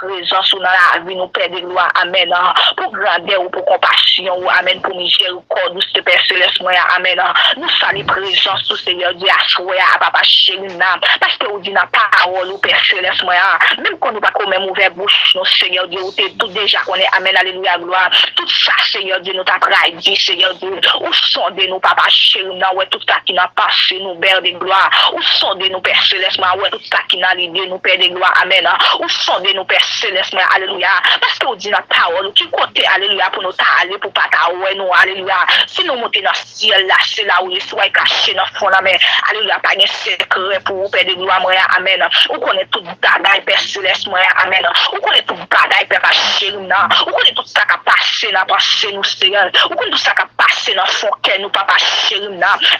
présence dans la vie, nous Père de gloire, amen. Pour grandeur ou pour compassion, amen, pour miséricorde, nous Père céleste, amen. Nous saluons présence, tout Seigneur Dieu, à papa chéri, parce que vous dites dans la parole, Père céleste, même quand nous pas quand même ouvert bouche, nous Seigneur Dieu, vous tout déjà qu'on est, amen, alléluia, gloire. Tout ça, Seigneur Dieu, nous t'a dit, Seigneur Dieu, où sont de nous, papa chéri, ouais, tout ça qui n'a passé, nous, Père de gloire, où sont de nous, Père céleste, ouais, tout ça qui n'a l'idée, nous, Père de gloire, amen. Où sont de nous, Père céleste, alléluia, parce que vous dites dans la parole, qui côté, alléluia, pour nous aller, pour pas t'aouer, nous, alléluia. Si nous montons dans le ciel, là, c'est là où les soins cachés dans le fond, mais alléluia, pas de secret pour vous, Père de gloire, amen. Où connaît tout bagaille, Père céleste, amen. Où connaît tout bagaille, Père chéri, où connaît tout ça qui a passé, n'a passé, nous, Seigneur. Où connaît tout ça qui a passé dans le fond, que nous, papa chéri,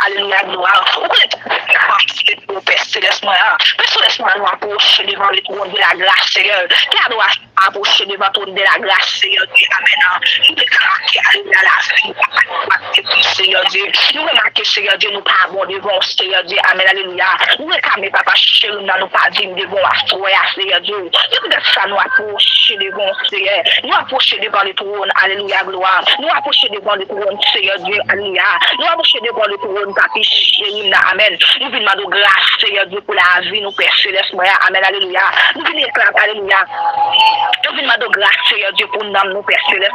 alléluia, gloire. Où connaît tout ça qui a passé, pour Père céleste, Père céleste, nous approcher devant le trône de la grâce, Seigneur. Qui doit approcher devant le trône de la grâce, Seigneur, amen. Nous déclarons, alléluia, la vie, Seigneur Dieu. Nous remarquons, Seigneur Dieu, nous pas bon devant, Seigneur Dieu, amen, alléluia. Nous réclamons, papa chéri, nous pas dignes devant la Seigneur Dieu. Et peut-être ça nous approcher devant, Seigneur. Nous approcher devant le trône, alléluia, gloire. Nous approcher devant le trône, Seigneur Dieu, alléluia. Nous approcher devant le trône, papa chéri, amen. Nous venons de grâce, Seigneur Dieu, pour la vie, nous Père céleste, amen, alléluia. Nous venons réclamer, alléluia. Nous venons de grâce, Seigneur Dieu, pour nous, Père céleste,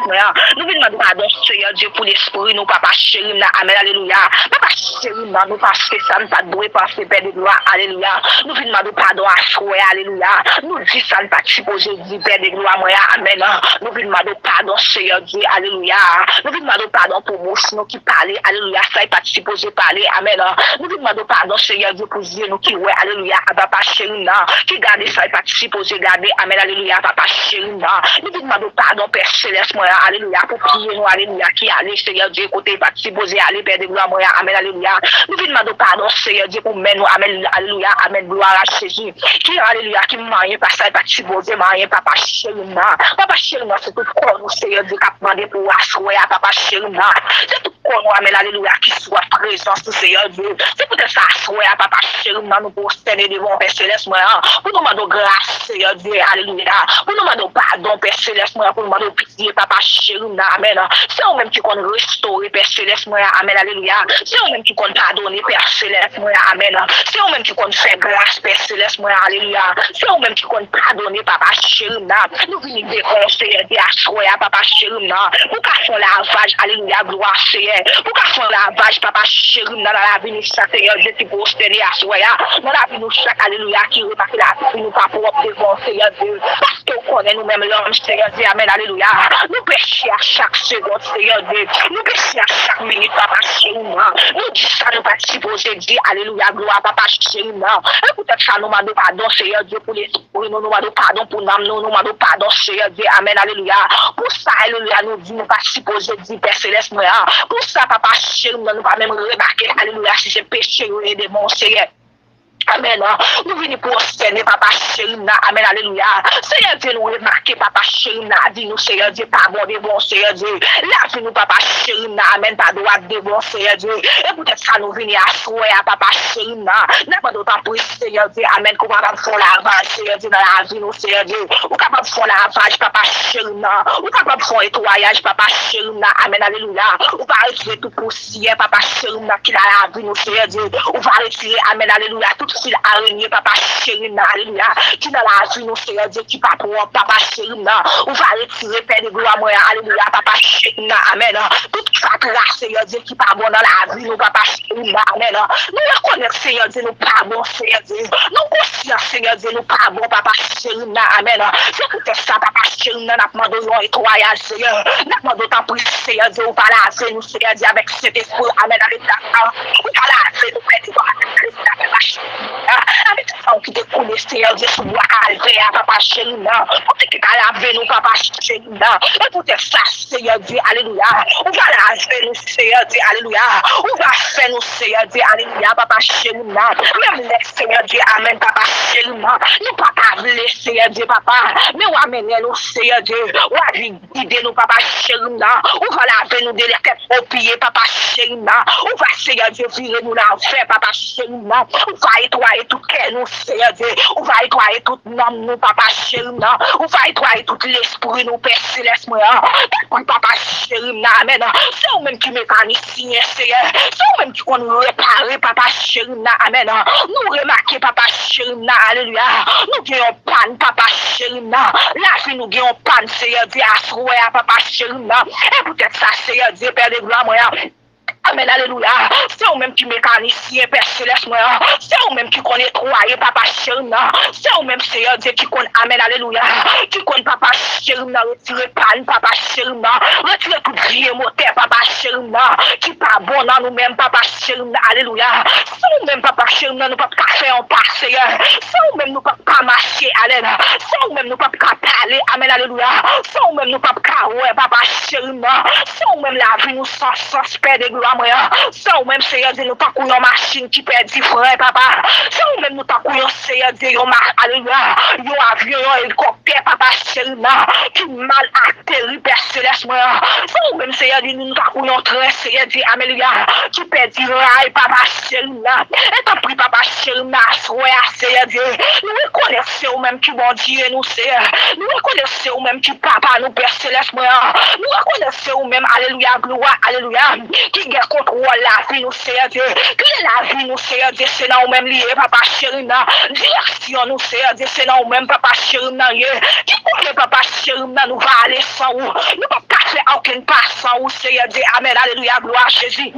nous venons de pardon, Seigneur Dieu, pour l'esprit, nous, papa chéri, amen, alléluia. Papa chéri, nous parce que ça ne pas doué, parce que Père de gloire, alléluia. Nous venons de pardon à souhait, alléluia. Nous disons ça ne pas supposer, dit Père de gloire, amen. Nous venons de pardon, Seigneur Dieu, alléluia. Nous venons de pardon pour bouche, nous qui parlent, alléluia. Ça n'est pas supposé parler, amen. Nous venons de pardon, Seigneur Dieu, pour Dieu, nous qui, ouais, alléluia, papa chéri, qui garde ça n'est pas supposé garder, amen, alléluia, papa chéri, nous venons de pardon, Père céleste, alléluia, pour prier, nous, alléluia, qui allait, Seigneur Dieu, côté pas supposé aller, Père de gloire, amen, alléluia. Nous venons de pardon, Seigneur Dieu, pour mener, amen, alléluia, amen, gloire à Jésus. Qui, alléluia, qui m'a pas ça, pas supposé, m'a papa chéri, papa chéri, c'est tout corps, nous, Seigneur Dieu, qui a demandé pour assurer à papa chéri, c'est tout corps, nous, amen, alléluia, qui soit présence, nous, Seigneur Dieu. C'est peut-être ça, assurer à papa chéri, nous, pour se tenir devant Père céleste, pour nous demander grâce, Seigneur Dieu, alléluia, pour nous demander pardon, Père céleste, pour nous demander pitié, papa chéri, amen. C'est eux-mêmes qui comptent restaurer, Père céleste, amen, alléluia. C'est eux-mêmes qui comptent pardonner, Père céleste, amen. C'est eux-mêmes qui comptent faire grâce, Père céleste, alléluia. C'est eux-mêmes qui comptent pardonner, papa chéri, nous venons déconseiller, d'assurer à papa chéri, pour qu'à font lavage, alléluia, gloire, Seigneur. Pour qu'à font lavage, papa chéri, dans la vie, nous, Seigneur, Dieu, qui pour se tenir, assurer, dans la vie, nous, chaque, alléluia, qui remarque la vie, nous, pas pour devant, Seigneur Dieu. Parce qu'on connaît nous-mêmes l'homme, Seigneur Dieu, amen, alléluia. Nous péchons à chaque seconde, Seigneur Dieu. Nous péchons à chaque minute, papa chéri, nous disons ça, nous pas supposer dire, alléluia, gloire, papa chéri, et peut-être ça, nous demandons pardon, Seigneur Dieu, pour les nous demandons pardon pour nous demandons pardon, Seigneur Dieu, amen, alléluia. Pour ça, alléluia, nous disons, nous pas supposer dire, Père céleste, pour ça, papa chéri, nous pas même remarquer, alléluia, si c'est péché, et de mon Seigneur. Amen. Nous venons pour obtenir, papa chéri, amen, alléluia. Seigneur Dieu, nous remarquons, papa chéri, dit nous, Seigneur Dieu, pardon devant, Seigneur Dieu. Là, nous, papa chéri, amen, pas droit devant, Seigneur Dieu. Et peut-être ça, nous venons à souhait, papa chéri, n'a pas d'autant plus, Seigneur Dieu, amen, qu'on va faire lavage, Seigneur Dieu, dans la vie, nous, Seigneur Dieu. Ou capable de faire lavage, papa chéri, ou capable de faire nettoyage, papa chéri, amen, alléluia. Ou va retirer tout poussière, papa chéri, qui a la vie, nous, Seigneur Dieu. Ou va retirer, amen, alléluia, tout si l'araignée, papa chéri, alléluia, qui dans la vie, nous, Seigneur Dieu, qui pas pour papa chéri, on va retirer, Père de gloire, alléluia, papa chéri, amen. Tout ça, grâce, Seigneur Dieu, qui pas bon dans la vie, nous, papa chéri, amen. Nous reconnaissons, Seigneur Dieu, nous pas bon, Seigneur Dieu. Nous conscients, Seigneur Dieu, nous pas bon, papa chéri, amen. C'est pour ça, papa chéri, n'a pas demandé un nettoyage, Seigneur. N'a pas d'autant plus, Seigneur Dieu, ou pas la nous, Seigneur Dieu, avec cet esprit, amen, avec la ou pas la nous, Père de gloire, avec la chéri. Avec ça, qui te connaît, Seigneur Dieu, sous bois calvaire, papa chéri, pour te laver nous, papa chéri, et pour te ça, Seigneur Dieu, alléluia. On va laver nous, Seigneur Dieu, alléluia. On va faire nous, Seigneur Dieu, alléluia, papa chéri, même les Seigneur Dieu, amen, papa chéri, nous pas t'avler, Seigneur Dieu, papa, mais on amène nous, Seigneur Dieu, on va guider nous, papa chéri, on va laver nous de la tête au pied, papa chéri, on va, Seigneur Dieu, virer nous l'enfer, papa chéri, ou va nettoyer tout cœur nous, Seigneur Dieu, ou va nettoyer tout nom nous, papa chéri, ou va nettoyer tout l'esprit nous, Père Céleste, papa chéri, amen. C'est vous-même qui mécanicien, Seigneur, c'est vous-même qui qu'on réparer, papa chéri, amen. Nous remarquons, papa chéri, alléluia, nous gagnons panne, papa chéri, la vie nous gagnons panne, Seigneur Dieu, à papa chéri, et peut-être ça, Seigneur Dieu, Père de gloire, amen, alléluia. C'est vous-même qui mécanicien, Père Céleste, c'est vous-même qui connaît nettoyer, papa chéri, c'est vous-même, Seigneur Dieu, qui connaît, amen, alléluia, qui connaît, papa chéri, retirer panne, papa chéri, retirer tout vieux moteur, papa chéri, qui pas bon dans nous-mêmes, papa chéri, alléluia. C'est vous-même, papa chéri, nous ne pouvons pas faire un pas, Seigneur. C'est vous-même, nous ne pouvons pas marcher, alléluia. C'est vous-même, nous ne pouvons pas parler, amen, alléluia. C'est vous-même, nous ne pouvons pas ouais, papa chéri, c'est vous-même, la vie nous sans père de gloire. C'est vous-même, Seigneur Dieu, nous pas une machine qui perd 10 francs, papa. C'est vous-même, nous pas une Seigneur Dieu, alléluia, un avion, un hélicoptère, papa, chéri, qui mal atterri, Père Céleste, c'est vous-même, Seigneur Dieu, nous pas une train, Seigneur Dieu, alléluia, qui perd 10 rails, papa, chéri, et t'en prie, papa, chéri, Seigneur Dieu, nous reconnaissons vous-même qui bon Dieu, nous, Seigneur, nous reconnaissons vous-même qui papa, nous, Père Céleste, nous reconnaissons vous-même, alléluia, gloire, alléluia, qui gagne contrôle la vie, nous, Seigneur Dieu, que la vie, nous, Seigneur Dieu, c'est dans nous-mêmes lié, papa, chéri, direction, nous, Seigneur Dieu, c'est dans nous-mêmes, papa, chéri, qui connaît, papa, chéri, nous va aller sans vous, nous ne pouvons pas faire aucun pas sans vous, Seigneur Dieu, amen, alléluia, gloire à Jésus.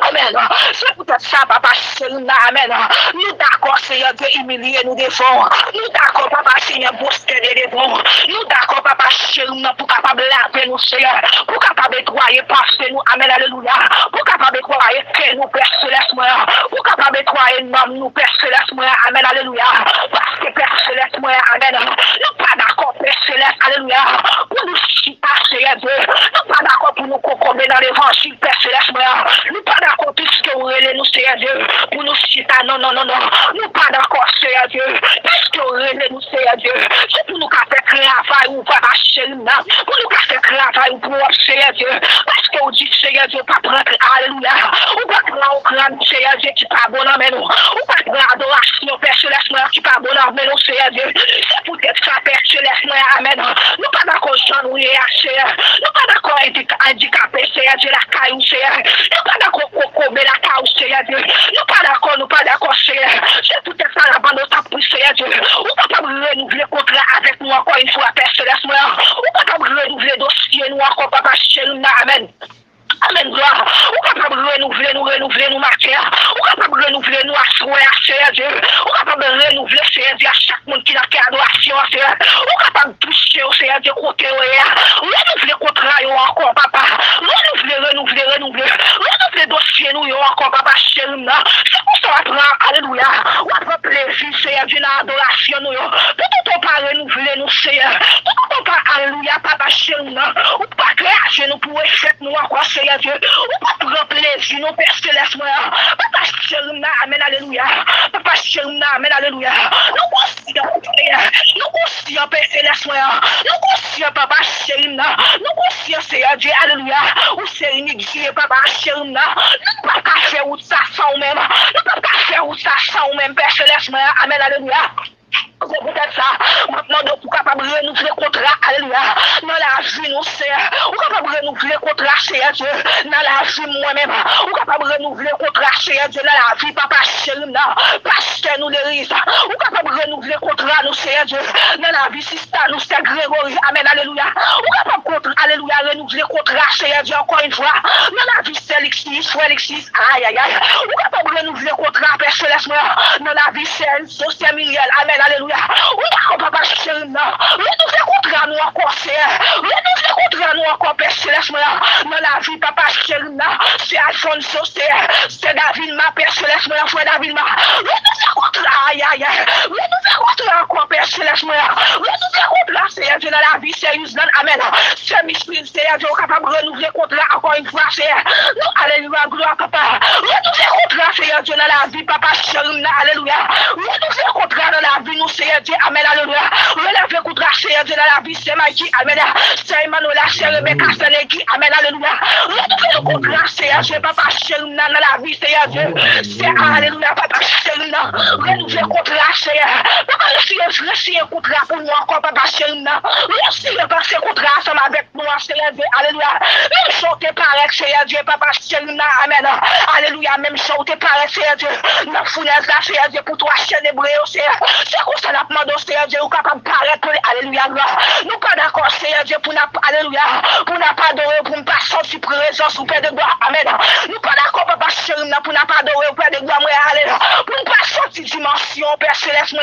Amen. C'est peut-être ça, papa, chéri, amen. Nous d'accord, Seigneur Dieu, humilier nous devons. Nous d'accord, papa, Seigneur, bosquer nous devons. Nous d'accord, papa, chéri, pour capable laver nous, Seigneur. Pour capable nettoyer, passer nous, amen, alléluia. Pour capable nettoyer, faire nous, Père Céleste, pour capable nettoyer, nous, Père Céleste, amen, alléluia. Parce que Père Céleste, amen. Nous pas d'accord, Père Céleste, alléluia. Pour nous chita, Seigneur Dieu. Nous pas d'accord pour nous concomber dans l'évangile, Père Céleste, nous pas d'accord tout ce que vous relez nous, Seigneur Dieu, pour nous chita, non, nous pas d'accord, Seigneur Dieu, parce que vous relez nous, Seigneur Dieu, c'est pour nous faire travail ou pas chéri, pour nous faire travail ou pour Seigneur Dieu, parce que vous dites, Seigneur Dieu, pas prendre, alléluia, ou pas prendre au crâne, Seigneur Dieu, qui pas bon en nous, ou pas prendre adoration, Père Céleste, qui pas bon en nous, Seigneur Dieu, c'est peut-être ça, Père Céleste, amen, nous pas d'accord, Jean, nous, Seigneur, nous pas d'accord, handicapé, Seigneur Dieu, la caillou, Seigneur, nous pas d'accord, mais la caillou, Seigneur Dieu, nous pas d'accord, Seigneur, c'est peut-être ça, la bande, ta prise, Seigneur Dieu, ou pas renouveler le contrat avec nous encore une fois, Père Céleste, ou pas renouveler le dossier, nous encore, papa, chéri, amen. Amen, gloire. Ou capable de renouveler nos matières. Ou capable de renouveler nos assoirs, Seigneur Dieu. Ou capable de renouveler, Seigneur Dieu, à chaque monde qui n'a qu'à adoration, Seigneur. Ou capable de toucher, Seigneur Dieu, côté, renouveler contrat, encore, papa. Renouveler dossier, nous, encore, papa, chéri, c'est pour ça qu'on apprend, alléluia. Ou apprend plaisir, Seigneur Dieu, dans l'adoration, nous, tout on pas renouveler, nous, Seigneur. Tout on pas, alléluia, papa, chéri, ou pas créer, nous, pour effet, nous, encore, Seigneur Dieu, ou pas prendre plaisir, nous, Père Céleste, papa, chéri, amen, alléluia. Papa, chéri, amen, alléluia. Nous conscients, Père Céleste, nous conscients, papa, chéri, nous conscients, Seigneur Dieu, alléluia. Ou c'est initié, papa, chéri, nous ne pouvons pas faire où ça sans même, nous ne pouvons pas faire où ça sans même, Père Céleste, amen, alléluia. C'est peut-être ça. Maintenant, nous sommes capables de renouveler le contrat, alléluia. Dans la vie, nous sommes capables de renouveler le contrat, Seigneur Dieu. Dans la vie, moi-même, nous sommes capables de renouveler le contrat, Seigneur Dieu. Dans la vie, papa, chéri, pasteur, nous, les rises. Nous sommes capables de renouveler le contrat, nous, Seigneur Dieu. Dans la vie, sister, nous, c'est Grégory, amen, alléluia. Nous sommes capables, alléluia, renouveler le contrat, Seigneur Dieu, encore une fois. Dans la vie, c'est Alexis, frère Alexis, aïe, aïe, aïe. Nous sommes capables de renouveler le contrat, Père Céleste. Dans la vie, c'est Miriel, amen, alléluia. Ou d'accord, papa, chéri, renouveler contre nous encore, Seigneur. Renouveler contre nous encore, Père Céleste, dans la vie, papa, chéri, c'est Alphonse, c'est David, ma Père Céleste, frère David, ma. Renouveler contre, aïe, aïe, aïe. Renouveler contre encore, Père Céleste, renouveler contre, Seigneur. Seigneur Dieu, dans la vie sérieuse, amen. Semi-spirit, Seigneur Dieu, capable de renouveler contrat encore une fois, Seigneur. Nous, alléluia, gloire, papa. Renouveler contrat, Seigneur Dieu, dans la vie, papa, chéri, alléluia. Renouveler contrat dans la vie, nous, Seigneur Dieu, amen, alléluia. Relève contrat, Seigneur Dieu, dans la vie, c'est Mikey, amen. C'est Emmanuel, c'est Rebecca, c'est Neki, amen, alléluia. Renouveler le contrat, Seigneur Dieu, papa, chéri, dans la vie, Seigneur Dieu. C'est alléluia, papa, chéri, renouveler contrat, Seigneur. Papa, laissez un contrat pour nous encore, papa, chéri, laissez le passer contrat ensemble avec nous, Seigneur Dieu, alléluia. Même chanter pareil, Seigneur Dieu, papa, chéri, amen. Alléluia, même chanter pareil, Seigneur Dieu. Nous fournaise là, Seigneur Dieu, pour toi, chaîne hébreu, Seigneur. C'est comme ça, nous demandons, Seigneur Dieu, ou capable de paraître, alléluia, nous pas d'accord, Seigneur Dieu, pour nous, alléluia, pour nous pas adorer, pour nous pas sortir présence ou père de gloire, amen. Nous pas d'accord, papa, chéri, pour nous pas adorer, père de gloire, alléluia, pour nous pas sortir dimension, père céleste,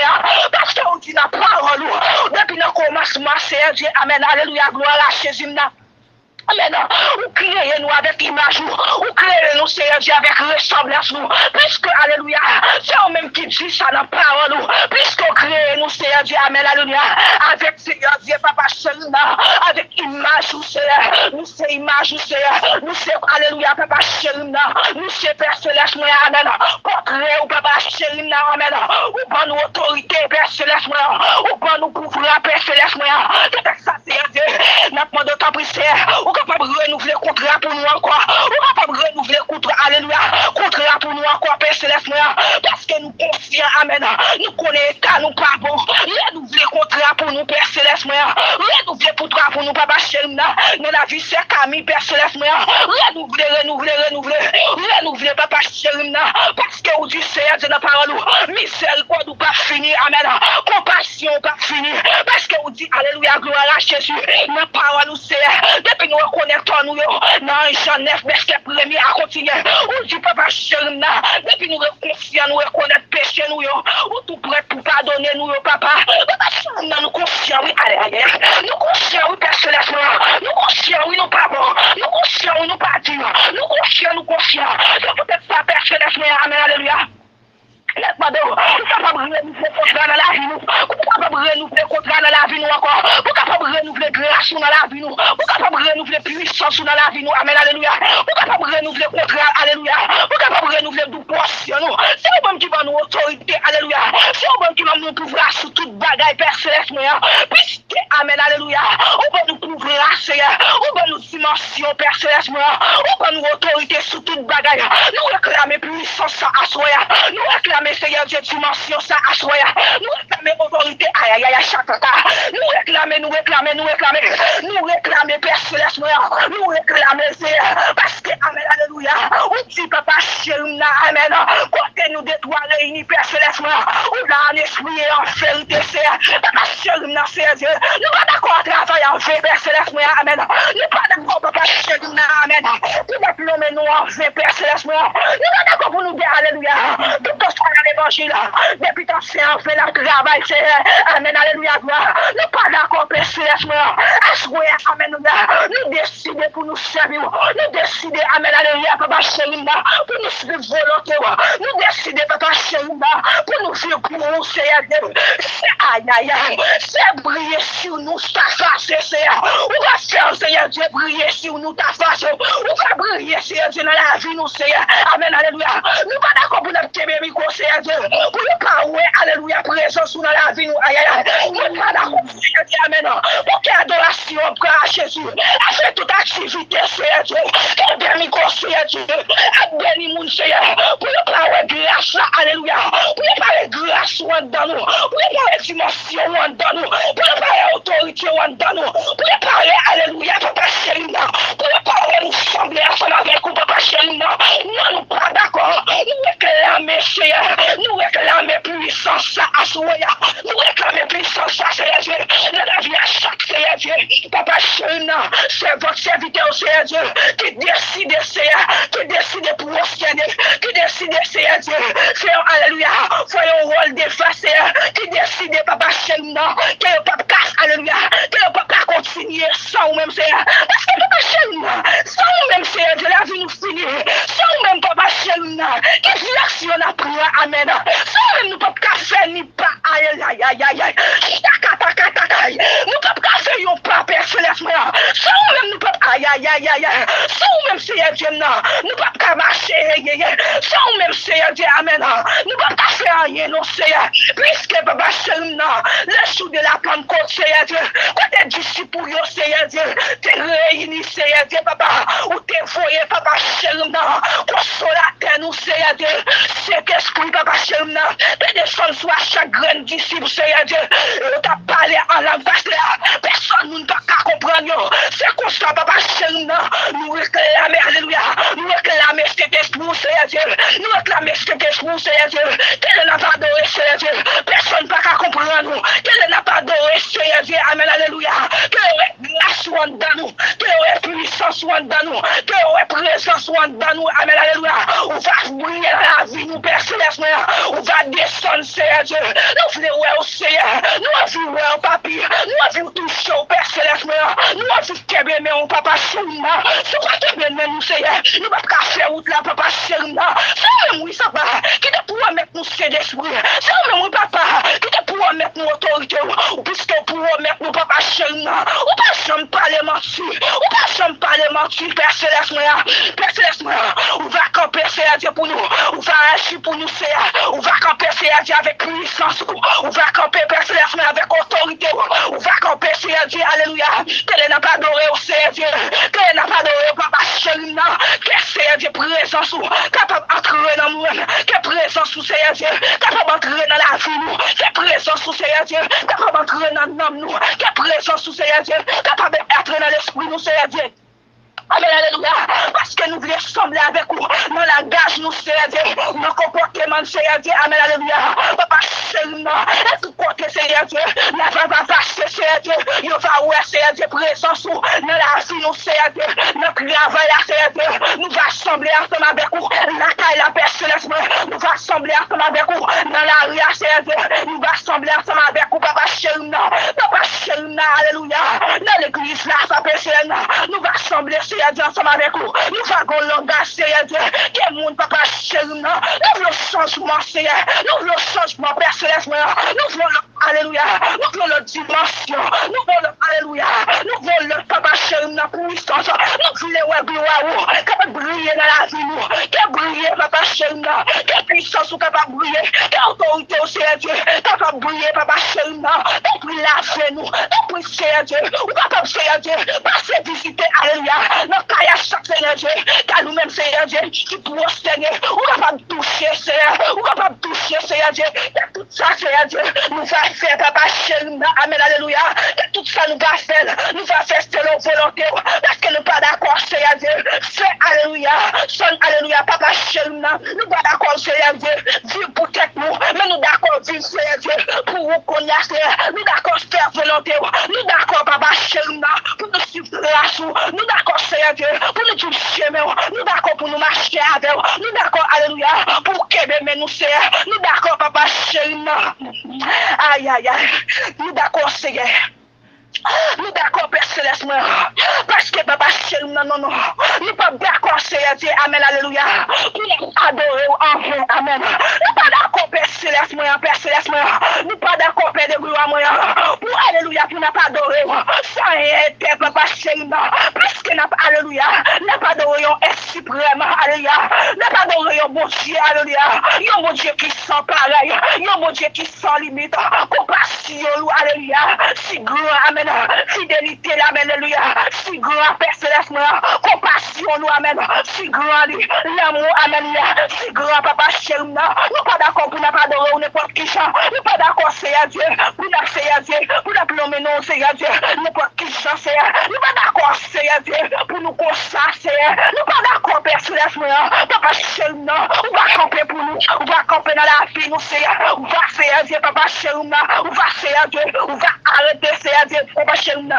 parce que on dit la parole, depuis le commencement, Seigneur Dieu, amen, alléluia, gloire à Jésus, amen. Ou créez nous avec image, ou créez nous, Seigneur Dieu, avec ressemblance, nous. Puisque, alléluia, c'est eux-mêmes qui disent ça dans la parole, puisque créez nous, Seigneur Dieu, amen, alléluia, avec Seigneur Dieu, papa, Seigneur, avec image, Seigneur, nous c'est image, Seigneur, nous c'est, alléluia, papa, Seigneur, nous c'est Père Céleste, amen, pour créer, ou papa, Seigneur, amen, ou pour nous autorité, Père Céleste, ou pour nous pouvoir, Père Céleste, c'est ça, Seigneur Dieu, n'a pas de temps, Seigneur, ou capable de renouveler contrat pour nous encore. Ou capable de renouveler contrat, alléluia, contrat pour nous encore, Père Céleste, parce que nous confions, amen. Nous connaissons, nous pas bon. Renouveler contrat pour nous, Père Céleste, renouveler contrat pour nous, Papa Chéri, dans la vie, c'est Camille, Père Céleste, renouveler, Papa Chéri, parce que vous dites, Seigneur, de la parole, miséricorde ou pas fini, amen. Compassion pas fini, parce que vous dites, alléluia, gloire à Jésus, la parole, Seigneur, depuis nous reconnaissons nous, dans Jean 9, verset 1er à continuer. Ou dit papa chéri, depuis nous reconnaissons, nous reconnaissons péché nous, ou tout prêt pour pardonner nous, papa. Papa chéri, nous confions, oui, allez, nous confions, oui, Père Céleste, nous confions, oui, nous pas bon, nous confions, oui, nous pas dire, nous confions. C'est peut-être ça, Père Céleste, amen, alléluia. Laisse-moi de vous capable de renouveler contrat dans la vie, nous capable de renouveler contrat dans la vie, nous encore, vous capable de renouveler grâce dans la vie, nous capable de renouveler puissance dans la vie, nous, amen, alléluia, vous capable de renouveler contrat, alléluia, vous capable de renouveler du portion, nous, c'est vous-même qui va nous autorité, alléluia, c'est vous-même qui va nous pouvoir sur toute bagaille, Père Céleste, puisque, amen, alléluia, on va nous pouvoir, Seigneur, on va nous dimension, Père Céleste, on va nous autorité sur toute bagaille, nous réclamer puissance à soi, nous réclamer Seigneur Dieu dimension ça à soi. Nous réclamer autorité aïe aïe chaque temps. Nous réclamer Père Céleste, nous réclamer Seigneur parce que amen alléluia. On dit papa chéri amen. Côté nous des trois réunis Père Céleste, on a un esprit en vérité Seigneur. Papa chéri Seigneur Dieu. Nous pas d'accord travailler en fait Père Céleste, amen. Nous pas d'accord papa chéri amen. Nous pas plomber nous en fait Père Céleste. Nous pas d'accord pour nous dire alléluia. Tout l'évangile, depuis ton Seigneur fait le travail, Seigneur, amen, alléluia, gloire. Nous pas d'accord, Père Céleste, assoyez, amen, nous décidons pour nous servir, nous décidons, amen, alléluia, Papa Chéri, pour nous suivre volonté, nous décidons, Papa Chéri, pour nous vivre pour nous, Seigneur, c'est aïe, aïe, aïe, c'est briller sur nous, ta face, Seigneur, on va faire, Seigneur Dieu, briller sur nous, ta face, on va briller, Seigneur Dieu, dans la vie, nous, Seigneur, amen, alléluia, nous pas d'accord pour notre téméri, Seigneur Dieu, pour ne pas, ouais, alléluia, présence dans la vie, nous, aïe, aïe, aïe, nous pas d'accord, Seigneur Dieu, amen, pour qu'il y ait adoration, à Jésus, à faire toute activité, Seigneur Dieu, qu'elle bénisse, Seigneur Dieu, à bénir mon Seigneur, pour ne pas, ouais, grâce, alléluia, pour ne pas, ouais, grâce, dans nous, pour ne pas, ouais, dimension, dans nous, pour ne pas, ouais, autorité, dans nous, pour ne pas, ouais, alléluia, Papa Chéri, pour ne pas, ouais, nous sembler ensemble avec vous, Papa Chéri, non, nous pas d'accord, nous réclamer, Seigneur, nous réclamer puissance à soi, nous réclamer puissance à Seigneur Dieu, dans la vie à chaque Seigneur Dieu, Papa Chéri, c'est votre serviteur, Seigneur Dieu, qui décide, Seigneur, qui décide pour vous, Seigneur, qui décide, Seigneur Dieu, Seigneur, alléluia, voyons rôle des faces, Seigneur, qui décide, Papa Chéri, que le papa casse, alléluia, que le papa continue sans même, Seigneur, parce que Papa Chéri, sans même, Seigneur Dieu, la vie nous finit, sans même, Papa Chéri, qui direction la prière, amen, sans même nous pas faire ni pas, aïe, aïe, aïe, aïe, aïe, nous pas Sans ou même Seigneur Dieu, nous pas qu'à marcher, sans ou même Seigneur Dieu, amen. Nous pas qu'à faire rien, non Seigneur. Puisque papa chéri, le jour de la Pentecôte, Seigneur Dieu, quand tes disciples, Seigneur Dieu, t'es réunis, Seigneur Dieu, papa, ou t'es voyé, papa chéri, consolateur, nous, Seigneur Dieu, cet esprit, papa chéri, t'es descendu sur chaque grand disciple, Seigneur Dieu, t'as parlé en langue vaste, personne nous ne peut pas comprendre, c'est comme ça, papa chéri, nous réclamons, alléluia, nous réclamons cet esprit, Seigneur Dieu, nous réclamons cet esprit, Seigneur Dieu, qu'elle n'a pas adoré, Seigneur Dieu, personne ne peut pas comprendre, qu'elle n'a pas adoré, Seigneur Dieu, amen, alléluia, qu'elle aurait grâce dans nous, qu'elle aurait puissance dans nous, qu'elle aurait présence dans nous, amen, alléluia, on va briller dans la vie, nous, Père Céleste, on va descendre, Seigneur Dieu, nous voulons voir au Seigneur, nous voulons voir au papier, nous voulons toucher au Père Céleste, nous voulons kébé, mais on papa chéri, c'est quoi kébé, nous, Seigneur, nous ne pouvons pas faire route là, papa chéri, c'est même oui, ça va, qui te pourra mettre nous c'est d'esprit, c'est même oui, papa, qui te pourra mettre nous autorité, ou puisque pourra mettre nous, papa chéri, ou pas jamais parler mentir, ou pas jamais parler mentir, Père Céleste, Père Céleste, on va camper, Seigneur Dieu, pour nous, on va agir pour nous, Seigneur, on va camper, Seigneur Dieu, avec puissance, on va camper, Père Céleste, avec autorité, on va camper, Seigneur Dieu, alléluia, qu'elle n'a pas adoré au Seigneur Dieu, qu'elle n'a pas adoré au papa chéri, que Seigneur Dieu, présence, capable d'entrer dans nous, que présence, Seigneur Dieu, capable d'entrer dans la vie, nous, que présence, Seigneur Dieu, capable d'entrer dans l'âme, nous, que présence, Seigneur Dieu, capable d'entrer dans l'esprit, nous, Seigneur Dieu. Amen, alléluia. Parce que nous voulons sembler avec vous. Dans la gage, nous, Seigneur Dieu. Dans le comportement, Seigneur Dieu. Amen, alléluia. Papa, chéri, et tout côté, Seigneur Dieu. La va passer, Seigneur Dieu. Il va ouer, Seigneur Dieu, présence dans la vie, nous, Seigneur Dieu. Notre travail, Seigneur Dieu. Nous va sembler ensemble avec vous. La taille, la paix céleste, nous va sembler ensemble avec vous. Dans la rue, Seigneur Dieu. Nous va sembler ensemble avec vous, Papa, chéri, Papa, chéri, alléluia. Dans l'église, là, Papa, chéri, nous va sembler, Seigneur Dieu, ensemble avec vous. Nous avons le langage, Seigneur Dieu. Quel monde, papa, chéri, nous voulons changement, Seigneur. Nous voulons changement, Père Céleste, nous voulons alléluia. Nous voulons la dimension. Nous voulons alléluia. Nous voulons papa chéri, la puissance. Nous voulons la gloire. Capable de briller dans la vie, nous. Capable de briller, papa chéri, quelle puissance, capable de briller. Quelle autorité, Seigneur Dieu. Capable de briller, papa chéri, depuis la vie, nous. Depuis, Seigneur Dieu. Ou capable, Seigneur Dieu. Passer visiter, alléluia. Notre caille à chaque Seigneur Dieu. Car nous-mêmes, Seigneur Dieu, qui pourrons, Seigneur. Ou capable de toucher, Seigneur. Ou capable de toucher, Seigneur Dieu. Tout ça, Seigneur Dieu, nous va faire, papa chéri, amen, alléluia. Tout ça, nous va faire. Nous va faire selon volonté. Parce que nous pas d'accord, Seigneur Dieu. Fais, alléluia. Sonne, alléluia, papa chéri, nous pas d'accord, Seigneur Dieu. Vivre pour tête nous. Mais nous d'accord, vivre, Seigneur Dieu. Pour vous connaître, Seigneur. Nous d'accord, faire volonté. Nous d'accord, papa chéri, pour nous suivre la sous. Nous d'accord, Seigneur Dieu. Pour nous suivre chemin. Nous d'accord pour nous marcher avec. Nous d'accord, alléluia. Pour qu'aimer nous, Seigneur. Nous d'accord, papa chéri. Aïe, aïe, aïe. Nous d'accord, Seigneur. Nous d'accord, Père Céleste, parce que papa chéri, non, nous pas d'accord, Seigneur Dieu, amen, alléluia, pour adorer en vain, amen. Nous pas d'accord, Père Céleste, Père Céleste, nous pas d'accord, Père de gloire, pour alléluia, pour n'a pas adorer, sans être, papa chéri, parce que n'a pas, alléluia, n'a pas adoré, est suprême, alléluia, n'a pas adoré, bon Dieu, alléluia, un bon Dieu qui sent pareil, un bon Dieu qui sans limite, compassion, alléluia, si grand, amen. Fidélité, amen, alléluia. Si grand, Père Céleste, compassion, nous, amen. Si grand, l'amour, amen, si grand, papa chéri, nous pas d'accord pour ne pas adorer ou n'importe qui chant. Nous pas d'accord, Seigneur Dieu, pour nous, Seigneur Dieu, pour nous plomber, non, Seigneur Dieu, n'importe qui chant, Seigneur. Nous pas d'accord, Seigneur Dieu, pour nous consacrer, nous pas d'accord, Père Céleste, papa chéri, on va camper pour nous, on va camper dans la vie, nous, Seigneur, on va, Seigneur Dieu, papa chéri, on va, Seigneur Dieu, on va arrêter, Seigneur Dieu, papa chéri,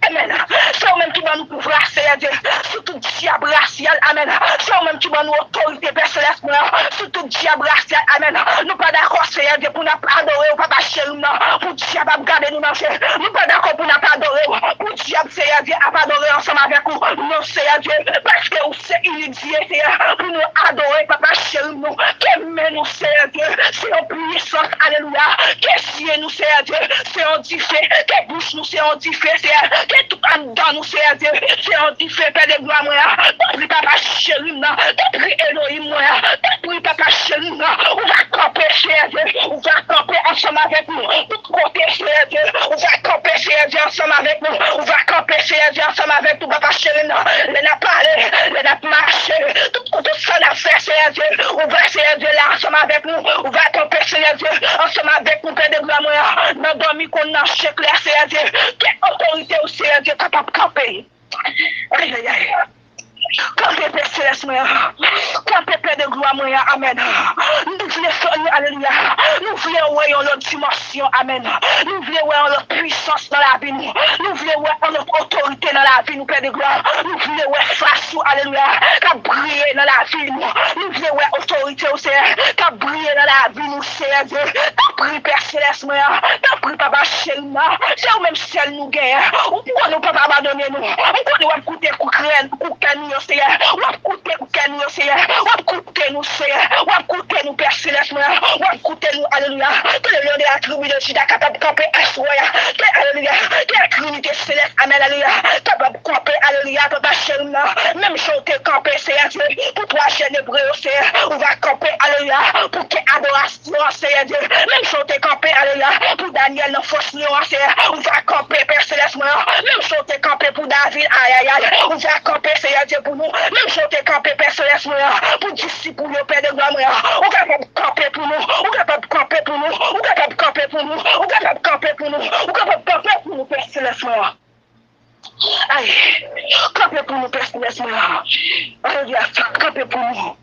amen. C'est même qui va nous pouvoir, Seigneur Dieu, sur tout diable racial, amen. C'est même qui va nous autorité, Père Céleste, sur tout diable racial, amen. Nous pas d'accord, Seigneur Dieu, pour nous adorer au papa chéri, pour diable garder nous marcher. Nous pas d'accord pour nous adorer, pour diable, Seigneur Dieu, à pas adorer ensemble avec vous. Non, Seigneur Dieu, parce que vous c'est inutilisé, Seigneur, pour nous adorer, papa chéri, nous, que nous, Seigneur Dieu, c'est en puissance, alléluia, que si nous, Seigneur Dieu, c'est en diffé, que bouche nous, c'est en diffé, Seigneur, que tout en dans nous, Seigneur Dieu, c'est en diffé, Père de gloire, moi, t'as pris papa chéri, non, t'as pris Elohim, moi, t'as pris papa chéri, non, on va camper, Seigneur Dieu, on va camper ensemble avec nous, tout côté, Seigneur Dieu, on va camper, Seigneur Dieu, ensemble avec nous, on va camper, Seigneur Dieu, ensemble avec nous, papa chéri, non, les n'a parlé, les n'a marché, tout ça n'a fait, Seigneur Dieu, on va, Seigneur Dieu, là, ensemble avec nous, on va camper, Seigneur Dieu, ensemble avec nous, Père de gloire, moi, dans dormi qu'on a chèque là, Seigneur Dieu, quelle autorité au Seigneur Dieu capable de camper. Aïe, aïe, aïe. Campé Père Céleste, campé Père de gloire, amen. Nous voulons, alléluia, nous voulons voir notre dimension, amen. Nous voulons voir notre puissance dans la vie, nous voulons voir notre autorité dans la vie, nous, Père de gloire. Nous voulons voir face, alléluia, qui brille dans la vie, nous voulons voir autorité au Seigneur, qui brille dans la vie, nous, Seigneur Dieu. T'as pris Père Céleste, t'as pris Papa Chéri, c'est ou même celle nous gagne, ou pourquoi nous pas abandonner nous, ou nous va coûter coup canyon, Seigneur, ou va coûter coup canyon, Seigneur, ou va coûter nous, Seigneur, ou va coûter nous, Père Céleste, ou va coûter nous, alléluia, que le lion de la tribu de Juda capable de camper à soi, que alléluia, que la Trinité Céleste, amen, alléluia, capable de camper, alléluia, Papa Chéri, même chanter camper, Seigneur Dieu, pour toi, chaîne hébreu, Seigneur, on va camper, alléluia, pour que adoration, Seigneur Dieu, même chanter camper, alléluia, pour Daniel, nos forces, Seigneur, on va camper, Père Céleste, même chanter camper pour David, aïe, aïe, aïe, on va camper, Seigneur Dieu, pour nous, même chanter camper, Père Céleste, pour disciples, Père de gloire, on va camper pour nous, on va camper pour nous, on va camper pour nous, on va camper pour nous, on va camper pour nous, Père Céleste, aïe, camper pour nous, Père Céleste, alléluia, camper pour nous.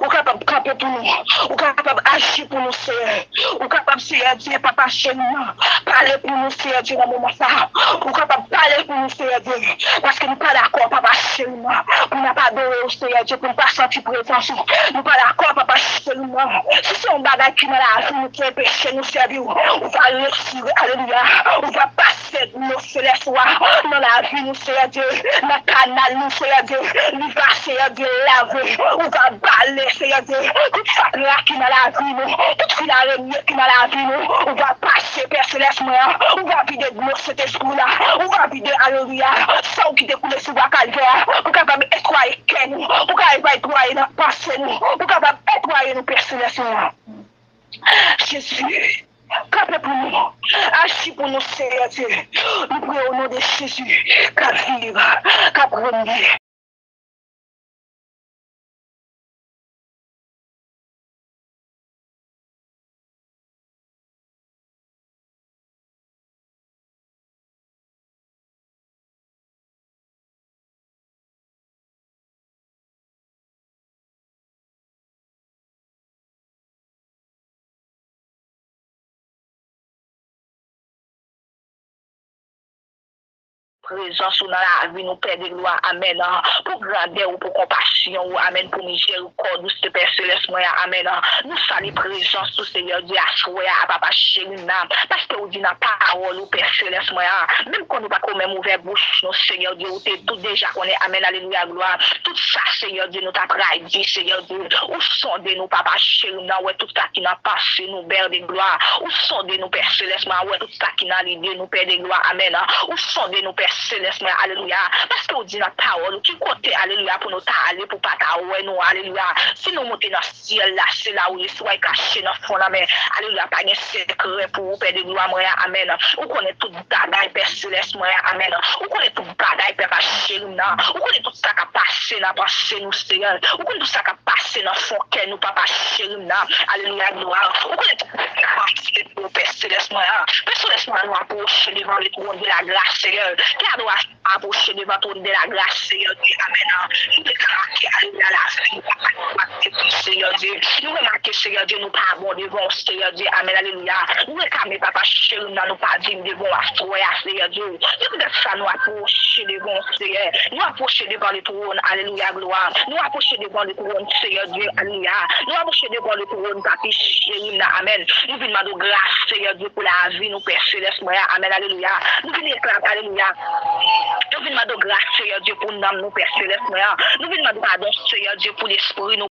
Ou capable de camper pour nous, ou capable d'agir pour nous, Seigneur. Ou capable, Seigneur Dieu, Papa chez nous, parler pour nous, Seigneur Dieu, dans le moment ça. Ou capable de parler pour nous, Seigneur Dieu, parce que nous ne sommes pas d'accord, Papa chez nous, pour ne pas adorer au Seigneur Dieu, pour ne pas sentir présence. Nous ne sommes pas d'accord, Papa chez nous. Si c'est un bagage qui est dans la vie, nous qui est péché, nous servir, on va réussir, alléluia. On va passer nos célestes dans la vie, nous, Seigneur Dieu, dans le canal, nous, Seigneur Dieu, nous va, Seigneur Dieu, laver, on va parler, Seigneur Dieu, toute ça qui est dans la vie, nous, toute la araignée qui est dans la vie, nous, on va passer, Père Céleste, on va vider de nous cet esprit-là, on va vider, alléluia, ça qui découle sur la calvaire, pour capable étoyer nous, pour capable étoyer notre pensée, nous, pour capable étoyer nos Père Céleste, Jésus. Capé pour nous, agis pour nous, Seigneur Dieu. Nous prions au nom de Jésus, qu'à vivre, qu'à prendre. Présence dans la vie, nous Père de gloire, amen. Pour grandeur ou pour compassion, ou amen, pour miséricorde, ou ce Père Céleste, amen. Nous saluons présence, tout Seigneur Dieu, à Papa chéri, parce que vous dites la parole, ou Père Céleste, même quand nous pas quand même ouvert bouche, nous Seigneur Dieu, ou tout déjà qu'on est, amen, alléluia, gloire. Tout ça, Seigneur Dieu, nous t'a dit, Seigneur Dieu, ou sondez nous, Papa chéri, ouais, tout ça qui n'a passé, nous, Père de gloire, ou sondez nous, Père Céleste, ouais, tout ça qui n'a l'idée, nous, Père de gloire, amen. Ou sondez nous, Père Céleste, alléluia. Parce que vous dites la parole, qui côté, alléluia, pour nous aller, pour pas t'aouer, nous, alléluia. Si nous montons dans le ciel, là, c'est là où les soins cachés dans le fond, amen. Alléluia, pas de secret pour vous, Père de gloire, amen. Ou connaît tout bagaille, Père Céleste, amen. Ou connaît tout bagaille, Père chéri, ou connaît tout ça qui a passé dans passé, nous, Seigneur. Ou connaît tout ça qui a passé dans le fond, nous, Papa chéri, alléluia, gloire. Ou connaît tout ça qui a passé pour Père Céleste, Père Céleste, nous approche devant le trône de la grâce, Seigneur. approcher devant ton de la grâce, Seigneur Dieu. Amen. Nous remarquons, alléluia, la vie, Seigneur Dieu. Nous remarquons, Seigneur Dieu, nous pas bon devant, Seigneur Dieu. Amen, alléluia. Nous réclamons, papa, chéri, nous pas dignes devant la Seigneur Dieu. Et peut-être ça, nous approcher devant, Seigneur. Nous approcher devant le trône, alléluia, gloire. Nous approcher devant le trône, Seigneur Dieu, alléluia. Nous approcher devant le trône, papi, chéri, amen. Nous venons de grâce, Seigneur Dieu, pour la vie, nous, Père Céleste, amen, alléluia. Nous venons réclamer, alléluia. Nous venons de grâce, Seigneur Dieu, pour nous, Père Céleste, nous venons de pardon, Seigneur Dieu, pour l'esprit, nous.